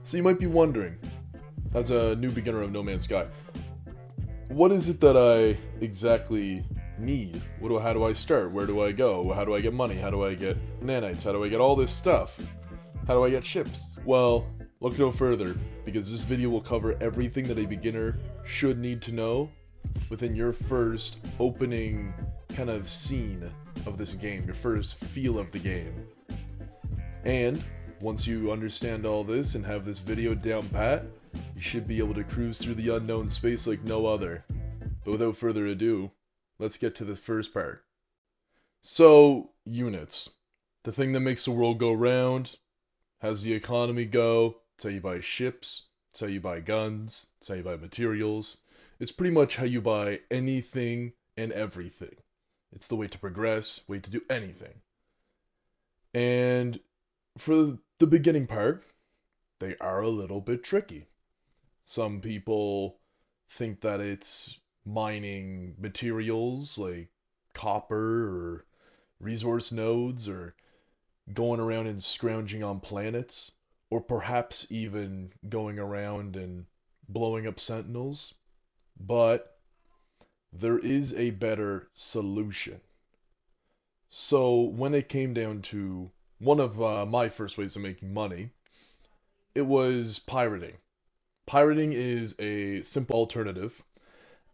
So you might be wondering, as a new beginner of No Man's Sky, what is it that I exactly need? How do I start? Where do I go? How do I get money? How do I get nanites? How do I get all this stuff? How do I get ships? Well, look no further, because this video will cover everything that a beginner should need to know within your first opening kind of scene of this game, your first feel of the game. And once you understand all this and have this video down pat, you should be able to cruise through the unknown space like no other. But without further ado, let's get to the first part. So, units. The thing that makes the world go round, has the economy go, it's how you buy ships, it's how you buy guns, it's how you buy materials. It's pretty much how you buy anything and everything. It's the way to progress, way to do anything. And for the beginning part, they are a little bit tricky. Some people think that it's mining materials like copper or resource nodes or going around and scrounging on planets, or perhaps even going around and blowing up sentinels. But there is a better solution. So when it came down to one of my first ways of making money, it was pirating. Pirating is a simple alternative,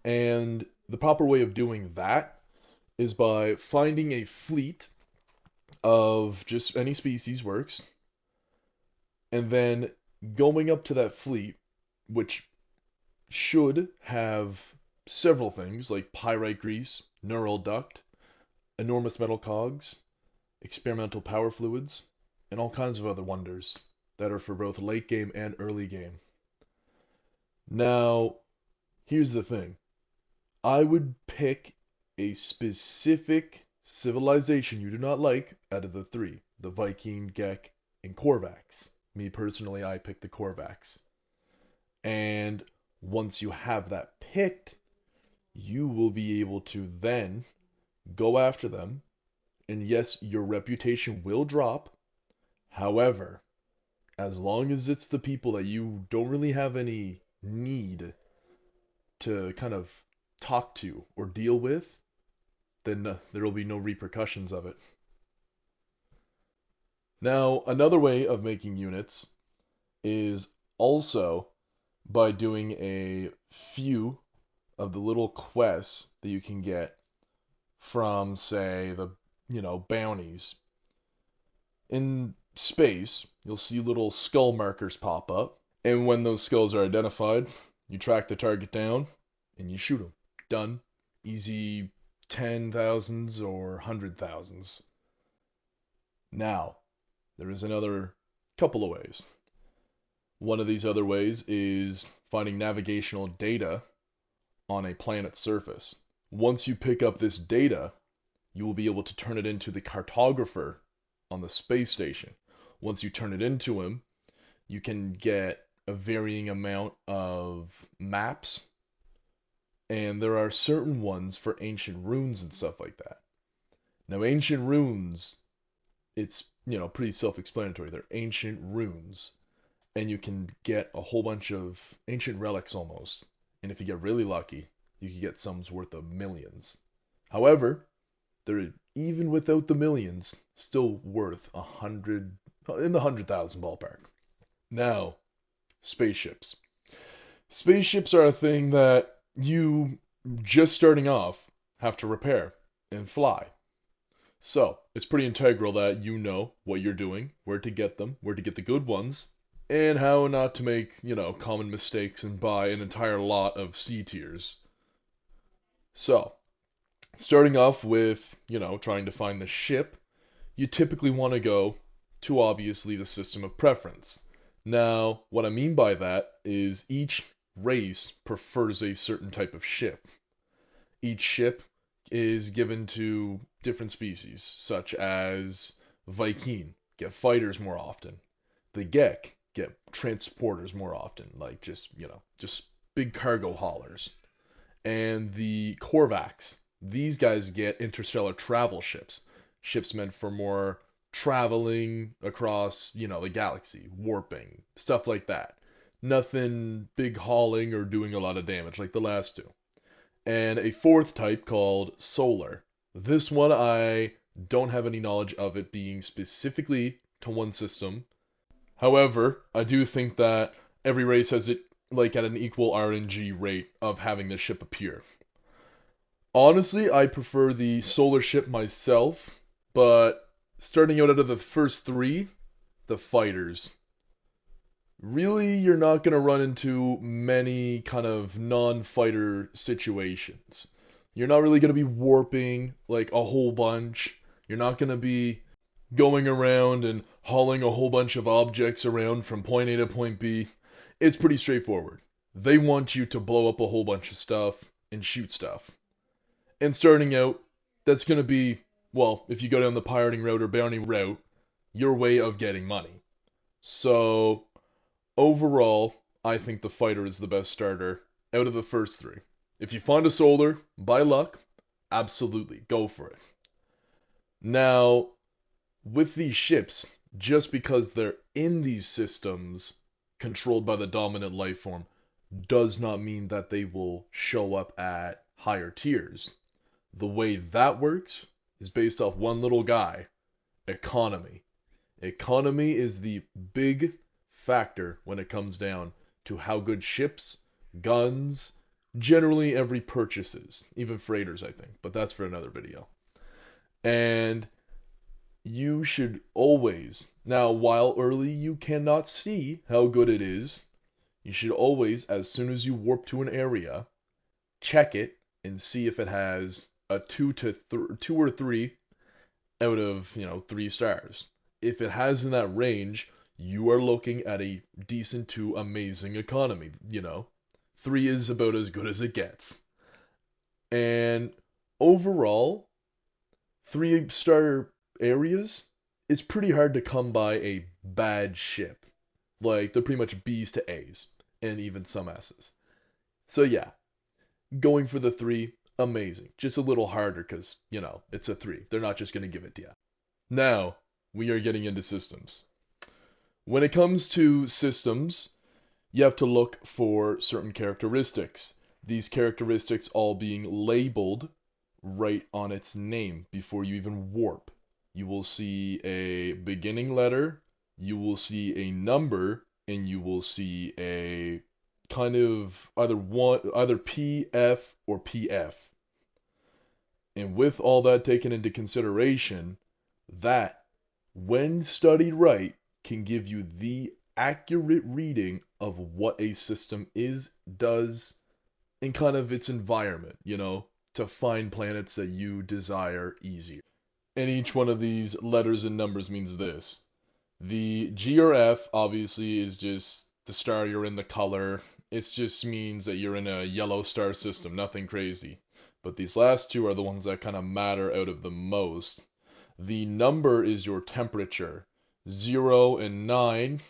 and the proper way of doing that is by finding a fleet of just any species works, and then going up to that fleet, which should have several things like pyrite grease, neural duct, enormous metal cogs, experimental power fluids, and all kinds of other wonders that are for both late game and early game. Now, here's the thing. I would pick a specific civilization you do not like out of the three, the Viking, Gek, and Korvax. Me personally, I picked the Korvax. And once you have that picked, you will be able to then go after them. And yes, your reputation will drop. However, as long as it's the people that you don't really have any need to kind of talk to or deal with, then there will be no repercussions of it. Now, another way of making units is also by doing a few of the little quests that you can get from, say, the, bounties. In space, you'll see little skull markers pop up, and when those skulls are identified, you track the target down, and you shoot them. Done. Easy 10,000s or 100,000s. Now, there is another couple of ways. One of these other ways is finding navigational data on a planet's surface. Once you pick up this data, you will be able to turn it into the cartographer on the space station. Once you turn it into him, you can get a varying amount of maps, and there are certain ones for ancient runes and stuff like that. Now, ancient runes, it's, pretty self-explanatory. They're ancient runes, and you can get a whole bunch of ancient relics almost. And if you get really lucky, you can get some worth of millions. However, they're, even without the millions, still worth in the 100,000 ballpark. Now, spaceships. Spaceships are a thing that you, just starting off, have to repair and fly. So, it's pretty integral that you know what you're doing, where to get them, where to get the good ones, and how not to make, common mistakes and buy an entire lot of C tiers. So, starting off with, trying to find the ship, you typically want to go to obviously the system of preference. Now, what I mean by that is each race prefers a certain type of ship. Each ship is given to different species, such as Viking get fighters more often. The Gek get transporters more often, like just big cargo haulers. And the Korvax, these guys get interstellar travel ships, ships meant for more traveling across, the galaxy, warping, stuff like that. Nothing big hauling or doing a lot of damage like the last two. And a fourth type called solar. This one I don't have any knowledge of it being specifically to one system. However, I do think that every race has it like at an equal RNG rate of having the ship appear. Honestly, I prefer the solar ship myself, but starting out of the first three, the fighters. Really, you're not going to run into many kind of non-fighter situations. You're not really going to be warping like a whole bunch. You're not going to be going around and hauling a whole bunch of objects around from point A to point B. It's pretty straightforward. They want you to blow up a whole bunch of stuff and shoot stuff. And starting out, that's going to be, well, if you go down the pirating route or bounty route, your way of getting money. So, overall, I think the fighter is the best starter out of the first three. If you find a solar, by luck, absolutely, go for it. Now, with these ships, just because they're in these systems controlled by the dominant life form, does not mean that they will show up at higher tiers. The way that works is based off one little guy, economy. Economy is the big factor when it comes down to how good ships, guns, generally every purchase is. Even freighters, I think, but that's for another video. And you should always, now while early you cannot see how good it is, you should always, as soon as you warp to an area, check it and see if it has a 2 or 3 out of, 3 stars. If it has in that range, you are looking at a decent to amazing economy, 3 is about as good as it gets. And overall, 3-star areas, it's pretty hard to come by a bad ship. Like, they're pretty much B's to A's, and even some S's. So yeah, going for the 3, amazing. Just a little harder because, it's a 3. They're not just going to give it to you. Now, we are getting into systems. When it comes to systems, you have to look for certain characteristics. These characteristics all being labeled right on its name before you even warp. You will see a beginning letter, you will see a number, and you will see a kind of either P, F, or PF. And with all that taken into consideration, that, when studied right, can give you the accurate reading of what a system is, does, and kind of its environment, to find planets that you desire easier. And each one of these letters and numbers means this. The G or F obviously is just the star you're in, the color. It just means that you're in a yellow star system, nothing crazy. But these last two are the ones that kind of matter out of the most. The number is your temperature. 0 and 9,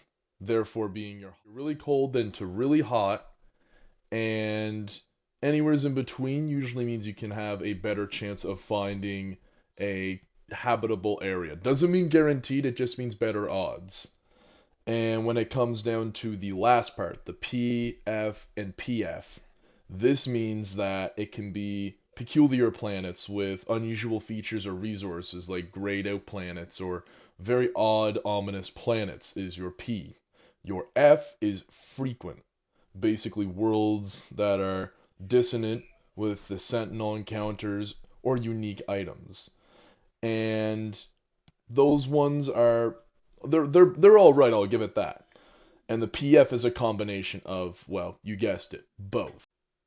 therefore being you're really cold then to really hot. And anywheres in between usually means you can have a better chance of finding a habitable area. Doesn't mean guaranteed, it just means better odds. And when it comes down to the last part, the P, F, and PF, this means that it can be peculiar planets with unusual features or resources like grayed out planets or very odd, ominous planets is your P. Your F is frequent. Basically worlds that are dissonant with the Sentinel encounters or unique items. And those ones are they're all right, I'll give it that. And the PF is a combination of, well, you guessed it, both.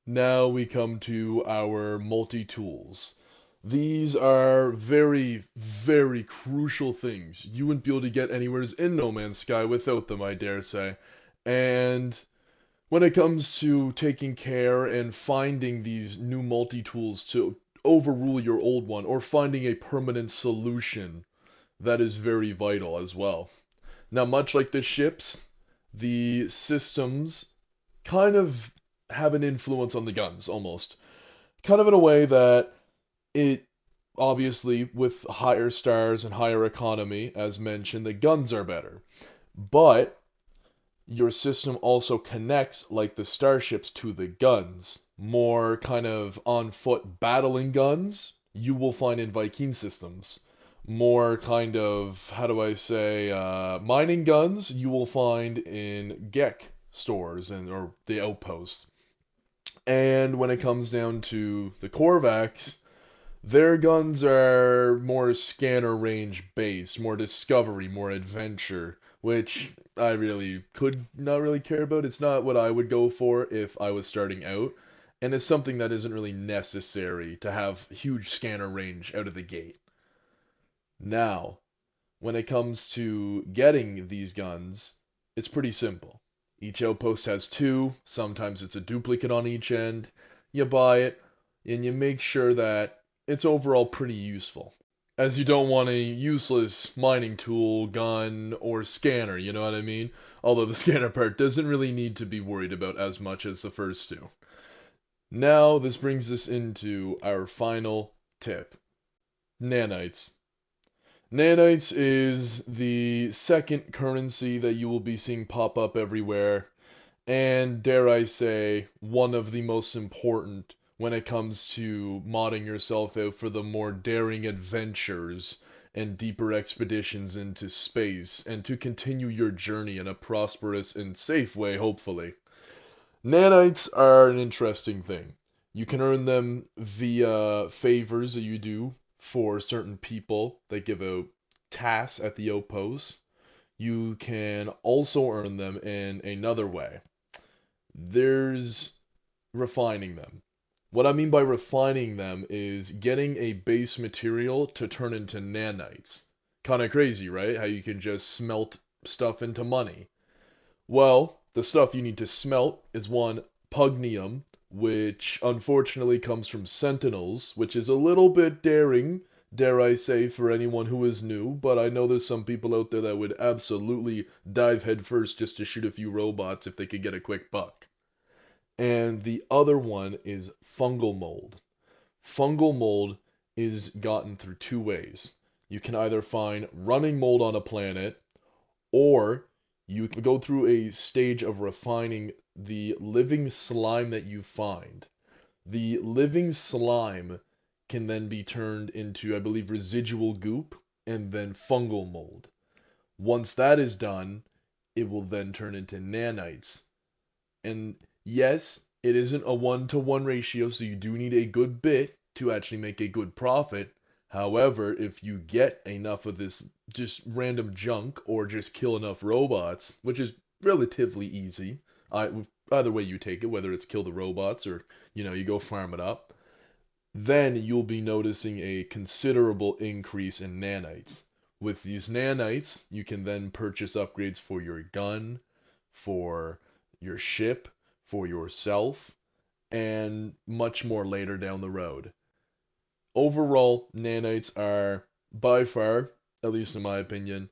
Now we come to our multi-tools. These are very, very crucial things. You wouldn't be able to get anywhere in No Man's Sky without them, I dare say. And when it comes to taking care and finding these new multi-tools to overrule your old one, or finding a permanent solution, that is very vital as well. Now, much like the ships, the systems kind of have an influence on the guns, almost. Kind of in a way that it Obviously, with higher stars and higher economy, as mentioned, the guns are better. But your system also connects, like the starships, to the guns. More kind of on foot battling guns you will find in Viking systems. More kind of, how do I say, mining guns you will find in Gek stores and or the outposts. And when it comes down to the Korvax, their guns are more scanner range based, more discovery, more adventure, which I really could not really care about. It's not what I would go for if I was starting out, and it's something that isn't really necessary to have huge scanner range out of the gate. Now, when it comes to getting these guns, it's pretty simple. Each outpost has two, sometimes it's a duplicate on each end. You buy it, and you make sure that it's overall pretty useful. As you don't want a useless mining tool, gun, or scanner, you know what I mean? Although the scanner part doesn't really need to be worried about as much as the first two. Now, this brings us into our final tip. Nanites. Nanites is the second currency that you will be seeing pop up everywhere, and dare I say, one of the most important when it comes to modding yourself out for the more daring adventures and deeper expeditions into space, and to continue your journey in a prosperous and safe way, hopefully. Nanites are an interesting thing. You can earn them via favors that you do for certain people that give out tasks at the outpost. You can also earn them in another way. There's refining them. What I mean by refining them is getting a base material to turn into nanites. Kind of crazy, right? How you can just smelt stuff into money. Well, the stuff you need to smelt is one, pugnium, which unfortunately comes from sentinels, which is a little bit daring, dare I say, for anyone who is new, but I know there's some people out there that would absolutely dive headfirst just to shoot a few robots if they could get a quick buck. And the other one is fungal mold. Fungal mold is gotten through two ways. You can either find running mold on a planet, or you can go through a stage of refining the living slime that you find. The living slime can then be turned into, I believe, residual goop and then fungal mold. Once that is done, it will then turn into nanites. And yes, it isn't a 1-to-1 ratio, so you do need a good bit to actually make a good profit. However, if you get enough of this just random junk or just kill enough robots, which is relatively easy, either way you take it, whether it's kill the robots or, you go farm it up, then you'll be noticing a considerable increase in nanites. With these nanites, you can then purchase upgrades for your gun, for your ship, for yourself, and much more later down the road. Overall, nanites are by far, at least in my opinion,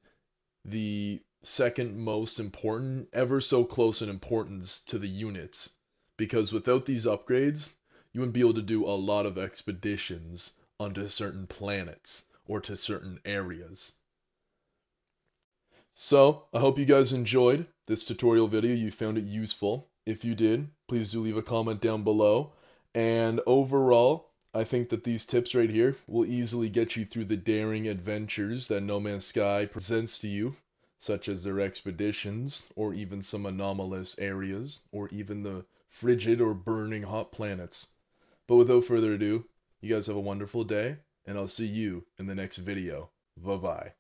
the second most important, ever so close in importance to the units. Because without these upgrades, you wouldn't be able to do a lot of expeditions onto certain planets or to certain areas. So, I hope you guys enjoyed this tutorial video, you found it useful. If you did, please do leave a comment down below. And overall, I think that these tips right here will easily get you through the daring adventures that No Man's Sky presents to you, such as their expeditions, or even some anomalous areas, or even the frigid or burning hot planets. But without further ado, you guys have a wonderful day, and I'll see you in the next video. Bye-bye.